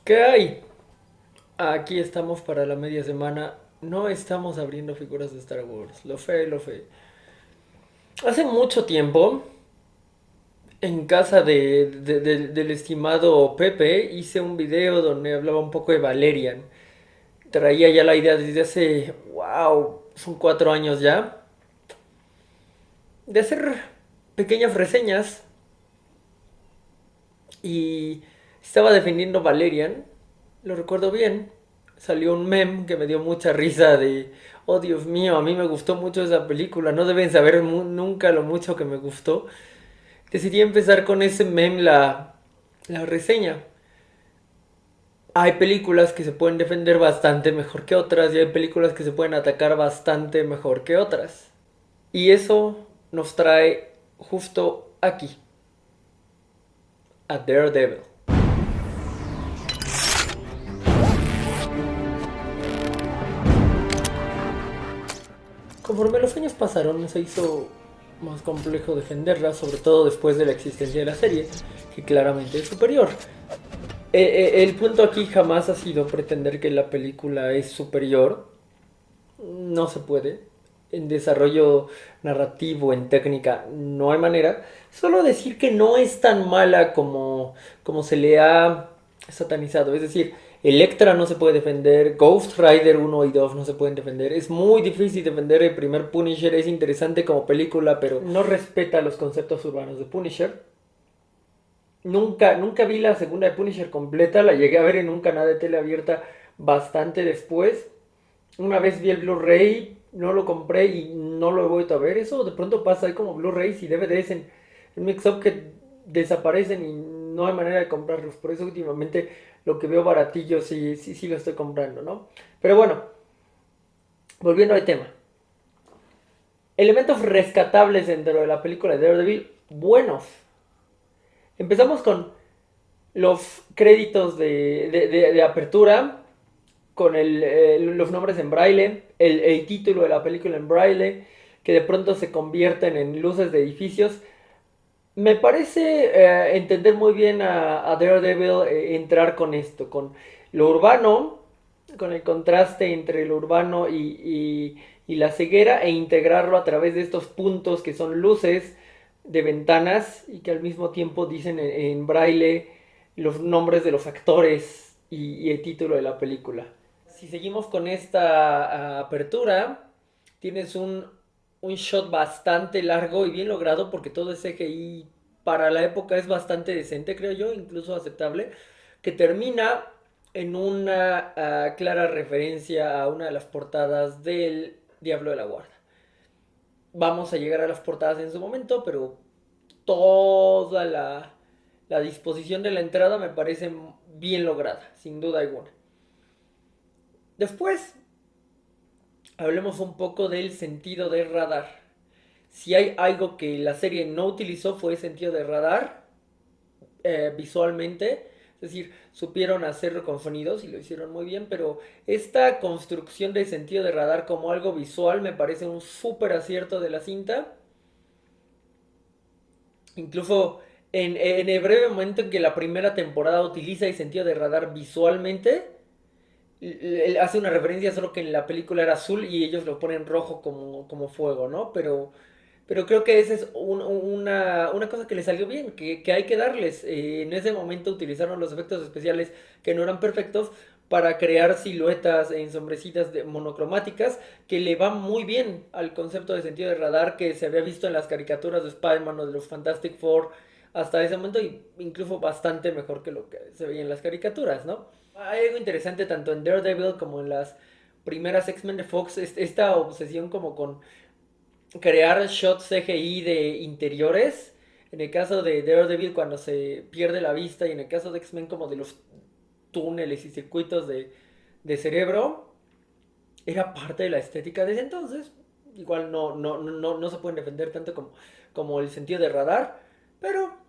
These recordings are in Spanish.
¿Qué hay? Aquí estamos para la media semana. No estamos abriendo figuras de Star Wars. Lo fe, lo fe. Hace mucho tiempo, en casa del estimado Pepe, hice un video donde hablaba un poco de Valerian. Traía ya la idea desde hace, wow, son 4 años ya, de hacer pequeñas reseñas. Y estaba defendiendo Valerian, lo recuerdo bien. Salió un meme que me dio mucha risa de, oh Dios mío, a mí me gustó mucho esa película, no deben saber nunca lo mucho que me gustó. Decidí empezar con ese meme la reseña. Hay películas que se pueden defender bastante mejor que otras y hay películas que se pueden atacar bastante mejor que otras. Y eso nos trae justo aquí, a Daredevil. Conforme los años pasaron, se hizo más complejo defenderla, sobre todo después de la existencia de la serie, que claramente es superior. El punto aquí jamás ha sido pretender que la película es superior, no se puede. En desarrollo narrativo, en técnica, no hay manera. Solo decir que no es tan mala como se le ha satanizado. Es decir, Electra no se puede defender, Ghost Rider 1 y 2 no se pueden defender. Es muy difícil defender el primer Punisher. Es interesante como película, pero no respeta los conceptos urbanos de Punisher. Nunca vi la segunda de Punisher completa. La llegué a ver en un canal de tele abierta bastante después. Una vez vi el Blu-ray, no lo compré y no lo he vuelto a ver. Eso de pronto pasa, hay como Blu-rays y DVDs en Mix-Up que desaparecen y no hay manera de comprarlos. Por eso últimamente lo que veo baratillo sí lo estoy comprando, ¿no? Pero bueno, volviendo al tema. Elementos rescatables dentro de la película de Daredevil, buenos. Empezamos con los créditos de apertura, con los nombres en braille, el título de la película en braille, que de pronto se convierten en luces de edificios. Me parece entender muy bien a Daredevil, entrar con esto, con lo urbano, con el contraste entre lo urbano y la ceguera, e integrarlo a través de estos puntos que son luces de ventanas y que al mismo tiempo dicen en braille los nombres de los actores y el título de la película. Si seguimos con esta apertura, tienes un shot bastante largo y bien logrado porque todo es CGI para la época es bastante decente, creo yo, incluso aceptable, que termina en una clara referencia a una de las portadas del Diablo de la Guarda. Vamos a llegar a las portadas en su momento, pero toda la disposición de la entrada me parece bien lograda, sin duda alguna. Después, hablemos un poco del sentido de radar. Si hay algo que la serie no utilizó fue el sentido de radar visualmente. Es decir, supieron hacerlo con sonidos y lo hicieron muy bien, pero esta construcción del sentido de radar como algo visual me parece un súper acierto de la cinta. Incluso en el breve momento en que la primera temporada utiliza el sentido de radar visualmente, él hace una referencia solo que en la película era azul y ellos lo ponen rojo como fuego, ¿no? Pero creo que esa es una cosa que le salió bien, que hay que darles. En ese momento utilizaron los efectos especiales que no eran perfectos para crear siluetas ensombrecidas monocromáticas que le van muy bien al concepto de sentido de radar que se había visto en las caricaturas de Spider-Man o de los Fantastic Four hasta ese momento, y incluso bastante mejor que lo que se veía en las caricaturas, ¿no? Hay algo interesante tanto en Daredevil como en las primeras X-Men de Fox, esta obsesión como con crear shots CGI de interiores. En el caso de Daredevil cuando se pierde la vista y en el caso de X-Men como de los túneles y circuitos de cerebro, era parte de la estética de ese entonces. Igual no se pueden defender tanto como el sentido de radar, pero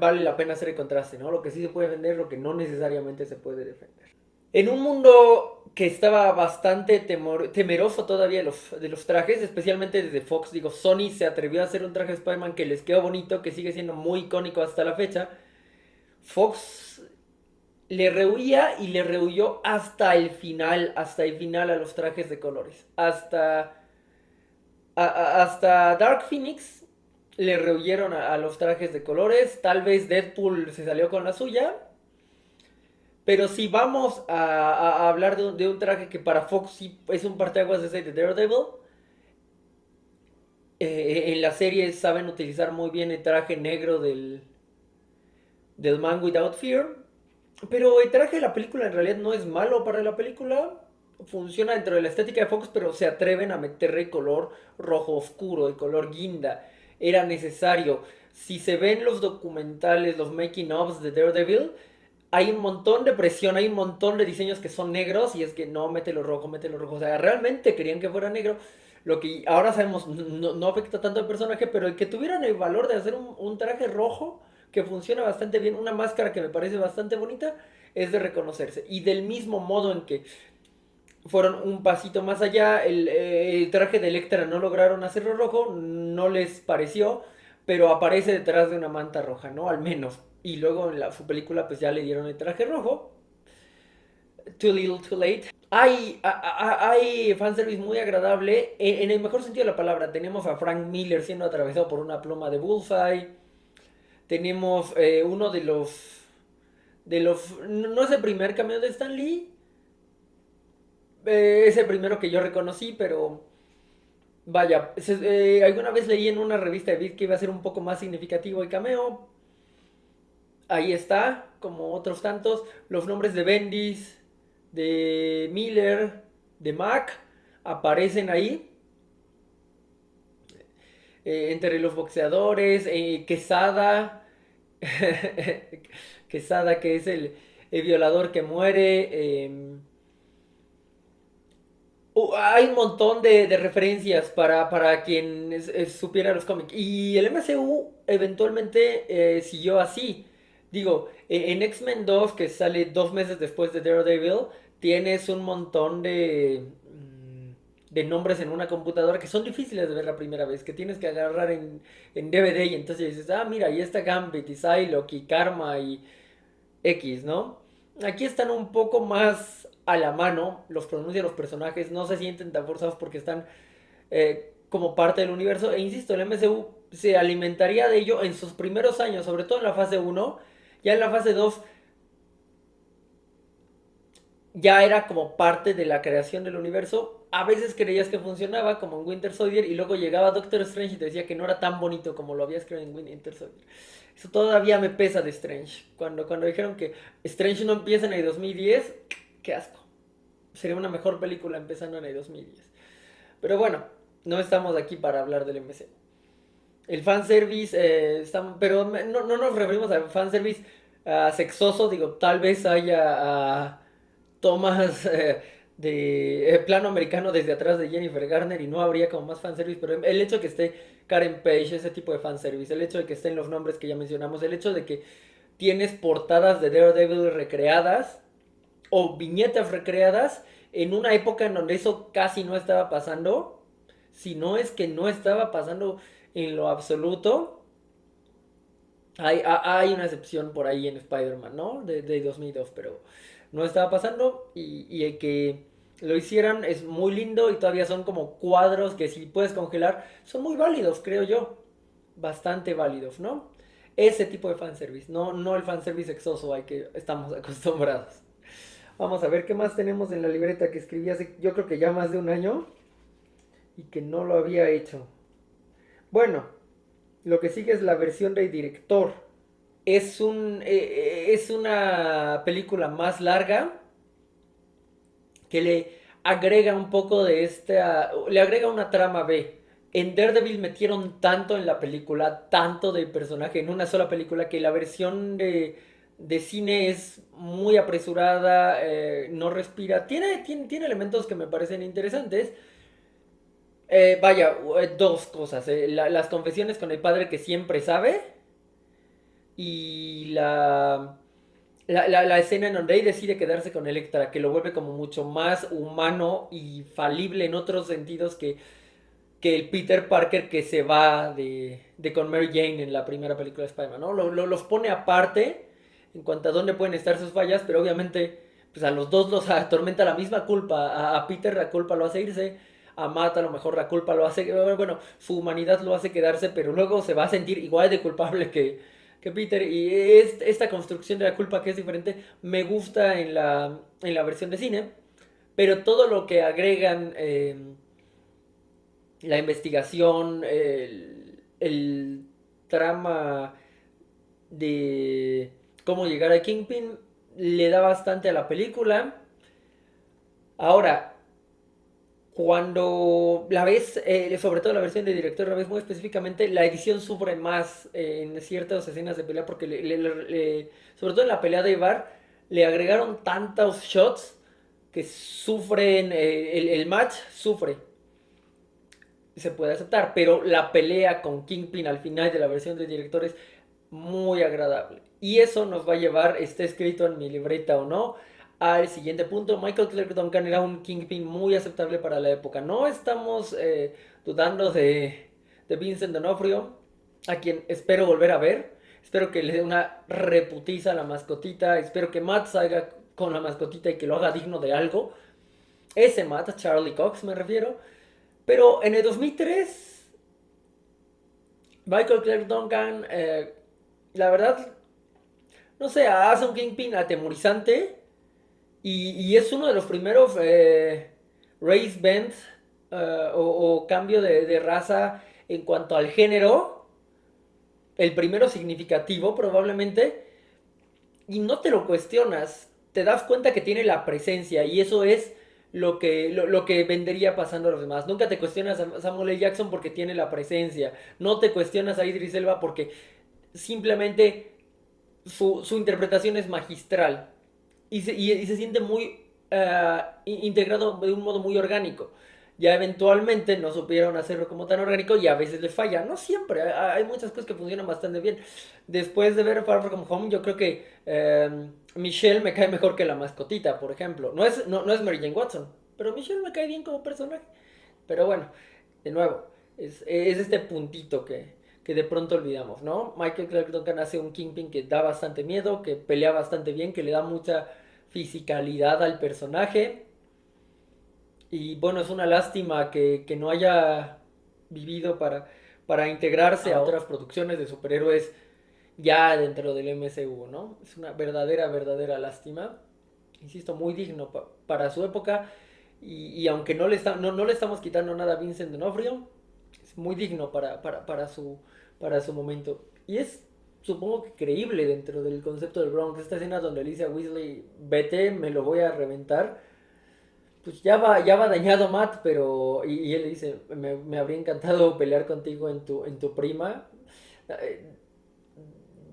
vale la pena hacer el contraste, ¿no? Lo que sí se puede defender, lo que no necesariamente se puede defender. En un mundo que estaba bastante temeroso todavía de los trajes, especialmente desde Fox, digo, Sony se atrevió a hacer un traje de Spider-Man que les quedó bonito, que sigue siendo muy icónico hasta la fecha. Fox le rehuía y le rehuyó hasta el final a los trajes de colores. Hasta Dark Phoenix le rehuyeron a los trajes de colores. Tal vez Deadpool se salió con la suya. Pero si vamos a hablar de un traje que para Fox sí es un parteaguas de Daredevil, en la serie saben utilizar muy bien el traje negro del Man Without Fear. Pero el traje de la película en realidad no es malo para la película. Funciona dentro de la estética de Fox, pero se atreven a meterle color rojo oscuro, el color guinda. Era necesario. Si se ven los documentales, los making ofs de Daredevil, hay un montón de presión, hay un montón de diseños que son negros y es que no, mételo rojo, mételo rojo. O sea, realmente querían que fuera negro. Lo que ahora sabemos no afecta tanto al personaje, pero el que tuvieran el valor de hacer un traje rojo que funciona bastante bien, una máscara que me parece bastante bonita, es de reconocerse. Y del mismo modo en que fueron un pasito más allá, el traje de Electra no lograron hacerlo rojo, no les pareció, pero aparece detrás de una manta roja, ¿no? Al menos. Y luego en su película pues ya le dieron el traje rojo. Too Little, Too Late. Hay fanservice muy agradable, en el mejor sentido de la palabra. Tenemos a Frank Miller siendo atravesado por una pluma de Bullseye. Tenemos uno no es el primer cameo de Stan Lee. Es el primero que yo reconocí, pero vaya, alguna vez leí en una revista de Beat que iba a ser un poco más significativo el cameo. Ahí está, como otros tantos. Los nombres de Bendis, de Miller, de Mac, aparecen ahí. Entre los boxeadores, Quesada, Quesada que es el violador que muere. Hay un montón de referencias para quien supiera los cómics. Y el MCU eventualmente siguió así. Digo, en X-Men 2, que sale 2 meses después de Daredevil, tienes un montón de nombres en una computadora que son difíciles de ver la primera vez, que tienes que agarrar en DVD y entonces dices, ah, mira, ahí está Gambit y Psylocke y Karma y X, ¿no? Aquí están un poco más a la mano, los pronuncian los personajes, no se sienten tan forzados porque están como parte del universo. E insisto, el MCU se alimentaría de ello en sus primeros años, sobre todo en la fase uno. Ya en la fase 2 ya era como parte de la creación del universo. A veces creías que funcionaba, como en Winter Soldier, y luego llegaba Doctor Strange y te decía que no era tan bonito como lo habías creado en Winter Soldier. Eso todavía me pesa de Strange. Cuando dijeron que Strange no empieza en el 2010, qué asco. Sería una mejor película empezando en el 2010. Pero bueno, no estamos aquí para hablar del MC. El fanservice, pero no nos referimos al fanservice sexoso, digo, tal vez haya tomas de plano americano desde atrás de Jennifer Garner y no habría como más fanservice, pero el hecho de que esté Karen Page, ese tipo de fanservice, el hecho de que estén los nombres que ya mencionamos, el hecho de que tienes portadas de Daredevil recreadas o viñetas recreadas en una época en donde eso casi no estaba pasando, si no es que no estaba pasando en lo absoluto. Hay una excepción por ahí en Spider-Man, ¿no? De 2002, pero no estaba pasando y el que lo hicieran es muy lindo y todavía son como cuadros que si puedes congelar son muy válidos, creo yo. Bastante válidos, ¿no? Ese tipo de fanservice, no el fanservice sexoso al que estamos acostumbrados. Vamos a ver qué más tenemos en la libreta que escribí hace yo creo que ya más de un año y que no lo había hecho. Bueno, lo que sigue es la versión del director. Es una película más larga que le agrega un poco de le agrega una trama B. En Daredevil metieron tanto en la película, tanto del personaje en una sola película, que la versión de cine es muy apresurada, no respira. Tiene elementos que me parecen interesantes. Vaya, dos cosas. Las confesiones con el padre que siempre sabe y la escena en donde él decide quedarse con Electra, que lo vuelve como mucho más humano y falible en otros sentidos que el Peter Parker que se va de con Mary Jane en la primera película de Spider-Man, ¿no? Los pone aparte en cuanto a dónde pueden estar sus fallas, pero obviamente pues a los dos los atormenta la misma culpa. A Peter la culpa lo hace irse, a Matt a lo mejor la culpa lo hace, bueno, su humanidad lo hace quedarse, pero luego se va a sentir igual de culpable que Peter. Y esta construcción de la culpa que es diferente me gusta en la versión de cine, pero todo lo que agregan, la investigación, el trama de cómo llegar a Kingpin, le da bastante a la película. Ahora, cuando la ves, sobre todo la versión de director, la ves muy específicamente, la edición sufre más en ciertas escenas de pelea porque sobre todo en la pelea de Ivar le agregaron tantos shots que sufren, el match sufre, se puede aceptar, pero la pelea con Kingpin al final de la versión de director es muy agradable. Y eso nos va a llevar, esté escrito en mi libreta o no, al siguiente punto. Michael Clarke Duncan era un Kingpin muy aceptable para la época. No estamos dudando de Vincent D'Onofrio, a quien espero volver a ver. Espero que le dé una reputiza a la mascotita. Espero que Matt salga con la mascotita y que lo haga digno de algo. Ese Matt, Charlie Cox me refiero. Pero en el 2003, Michael Clarke Duncan, la verdad, no sé, hace un Kingpin atemorizante y es uno de los primeros race bends, o cambio de raza en cuanto al género, el primero significativo probablemente, y no te lo cuestionas, te das cuenta que tiene la presencia y eso es lo que vendría pasando a los demás. Nunca te cuestionas a Samuel L. Jackson porque tiene la presencia, no te cuestionas a Idris Elba porque simplemente su interpretación es magistral y se siente muy integrado de un modo muy orgánico. Ya eventualmente no supieron hacerlo como tan orgánico y a veces le falla. No siempre, hay muchas cosas que funcionan bastante bien. Después de ver Far From Home, yo creo que Michelle me cae mejor que la mascotita, por ejemplo. No es Mary Jane Watson, pero Michelle me cae bien como personaje. Pero bueno, de nuevo, es este puntito que de pronto olvidamos, ¿no? Michael Clarke Duncan hace un Kingpin que da bastante miedo, que pelea bastante bien, que le da mucha fisicalidad al personaje. Y bueno, es una lástima que no haya vivido para integrarse a otras producciones de superhéroes ya dentro del MCU, ¿no? Es una verdadera lástima. Insisto, muy digno para su época. Y aunque no le estamos quitando nada a Vincent D'Onofrio, es muy digno para su momento. Y es, supongo que creíble dentro del concepto del Bronx. Esta escena donde Alicia Weasley, vete, me lo voy a reventar. Pues ya va dañado Matt, pero... Y él le dice, me habría encantado pelear contigo en tu prima. Eh,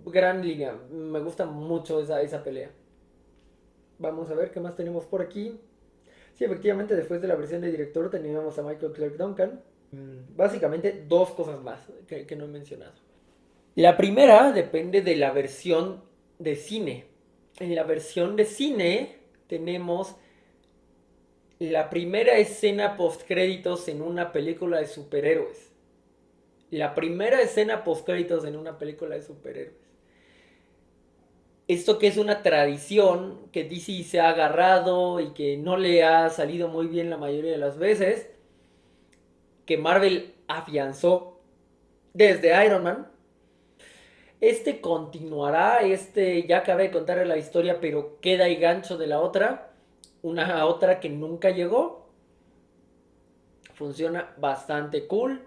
Gran línea, me gusta mucho esa pelea. Vamos a ver qué más tenemos por aquí. Sí, efectivamente, después de la versión de director teníamos a Michael Clarke Duncan. Básicamente dos cosas más que no he mencionado. La primera depende de la versión de cine. En la versión de cine tenemos la primera escena post créditos en una película de superhéroes. La primera escena post créditos en una película de superhéroes. Esto que es una tradición que DC se ha agarrado y que no le ha salido muy bien la mayoría de las veces, que Marvel afianzó desde Iron Man. Este continuará, ya acabé de contarle la historia, pero queda el gancho de la otra, una otra que nunca llegó. Funciona bastante cool.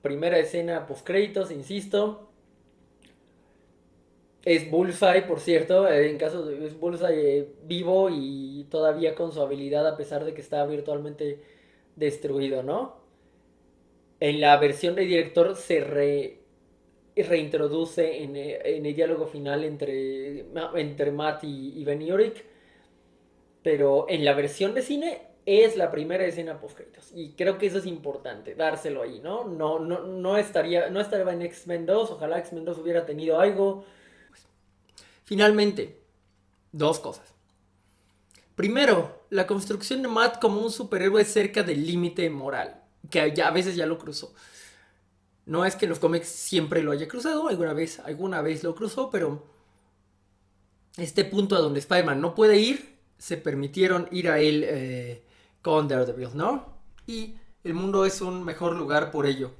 Primera escena post créditos, insisto. Es Bullseye, por cierto, en caso de es Bullseye vivo y todavía con su habilidad a pesar de que está virtualmente destruido, ¿no? En la versión de director reintroduce en el diálogo final entre Matt y Ben Urich, pero en la versión de cine es la primera escena post créditos y creo que eso es importante, dárselo ahí, ¿no? No estaría en X-Men 2, ojalá X-Men 2 hubiera tenido algo. Finalmente, dos cosas. Primero, la construcción de Matt como un superhéroe cerca del límite moral, que ya, a veces ya lo cruzó. No es que en los cómics siempre lo haya cruzado, alguna vez lo cruzó, pero este punto a donde Spider-Man no puede ir, se permitieron ir a él con Daredevil, ¿no? Y el mundo es un mejor lugar por ello.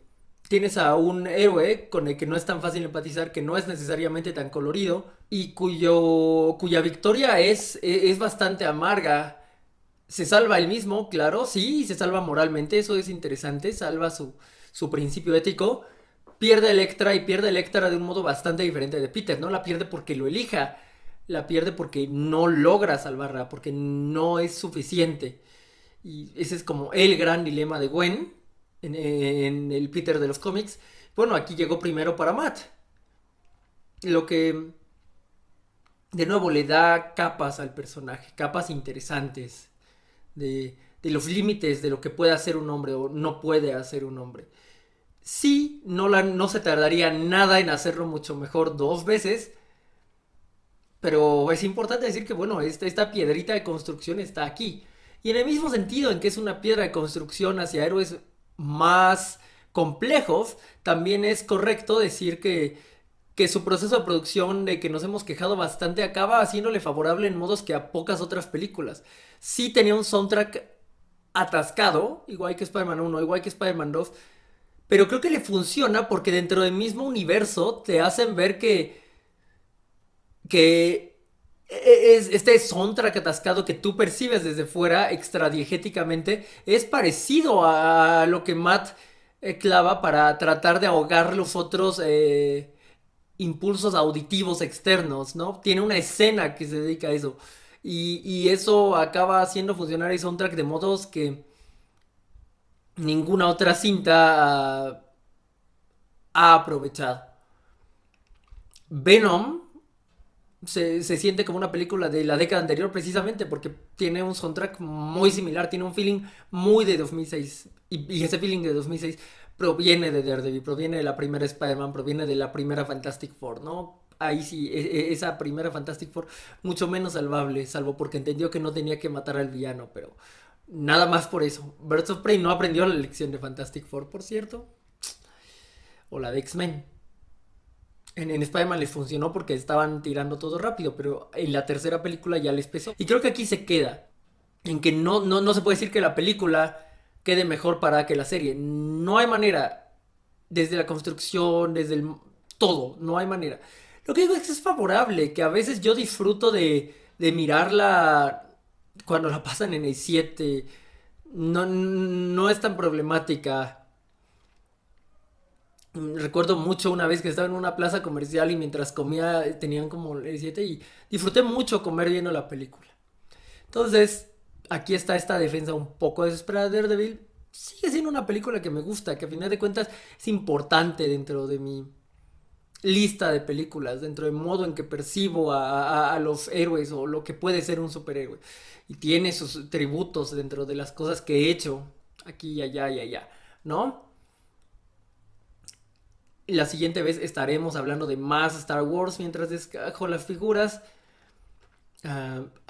Tienes a un héroe con el que no es tan fácil empatizar, que no es necesariamente tan colorido y cuya victoria es bastante amarga. Se salva él mismo, claro, sí, se salva moralmente, eso es interesante, salva su principio ético. Pierde a Electra y pierde a Electra de un modo bastante diferente de Peter, no la pierde porque lo elija, la pierde porque no logra salvarla, porque no es suficiente. Y ese es como el gran dilema de Gwen en el Peter de los cómics. Bueno, aquí llegó primero para Matt, lo que de nuevo le da capas al personaje, capas interesantes de los límites de lo que puede hacer un hombre o no puede hacer un hombre. Sí, no se tardaría nada en hacerlo mucho mejor dos veces, pero es importante decir que, bueno, esta piedrita de construcción está aquí. Y en el mismo sentido en que es una piedra de construcción hacia héroes más complejos, también es correcto decir que su proceso de producción, de que nos hemos quejado bastante, acaba haciéndole favorable en modos que a pocas otras películas. Sí tenía un soundtrack atascado, igual que Spider-Man 1, igual que Spider-Man 2, pero creo que le funciona porque dentro del mismo universo te hacen ver que es este soundtrack atascado que tú percibes desde fuera extradiegéticamente es parecido a lo que Matt clava para tratar de ahogar los otros impulsos auditivos externos, ¿no? Tiene una escena que se dedica a eso. Y eso acaba haciendo funcionar el soundtrack de modos que ninguna otra cinta ha aprovechado. Venom se siente como una película de la década anterior precisamente porque tiene un soundtrack muy similar, tiene un feeling muy de 2006 y ese feeling de 2006 proviene de Daredevil, proviene de la primera Spider-Man, proviene de la primera Fantastic Four, ¿no? Ahí sí, esa primera Fantastic Four mucho menos salvable, salvo porque entendió que no tenía que matar al villano, pero nada más por eso. Birds of Prey no aprendió la lección de Fantastic Four, por cierto, o la de X-Men. En Spider-Man les funcionó porque estaban tirando todo rápido, pero en la tercera película ya les pesó. Y creo que aquí se queda. En que no se puede decir que la película quede mejor para que la serie. No hay manera. Desde la construcción, desde el todo, no hay manera. Lo que digo es que es favorable, que a veces yo disfruto de mirarla cuando la pasan en el 7. No es tan problemática. Recuerdo mucho una vez que estaba en una plaza comercial y mientras comía tenían como el 7 y disfruté mucho comer viendo la película. Entonces, aquí está esta defensa un poco desesperada de Daredevil. Sigue siendo una película que me gusta, que a final de cuentas es importante dentro de mi lista de películas, dentro del modo en que percibo a los héroes o lo que puede ser un superhéroe. Y tiene sus tributos dentro de las cosas que he hecho aquí y allá y allá, ¿no? La siguiente vez estaremos hablando de más Star Wars mientras descajo las figuras.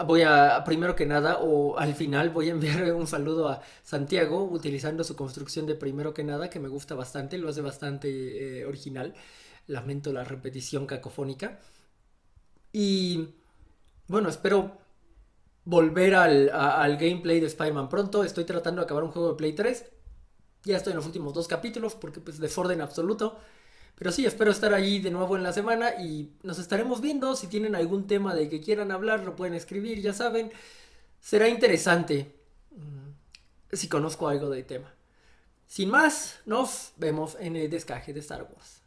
Voy a, primero que nada, o al final, voy a enviar un saludo a Santiago utilizando su construcción de primero que nada, que me gusta bastante, lo hace bastante original. Lamento la repetición cacofónica. Y bueno, espero volver al gameplay de Spider-Man pronto. Estoy tratando de acabar un juego de Play 3. Ya estoy en los últimos dos capítulos porque pues desorden absoluto. Pero sí, espero estar ahí de nuevo en la semana y nos estaremos viendo. Si tienen algún tema de que quieran hablar, lo pueden escribir, ya saben. Será interesante si conozco algo del tema. Sin más, nos vemos en el descaje de Star Wars.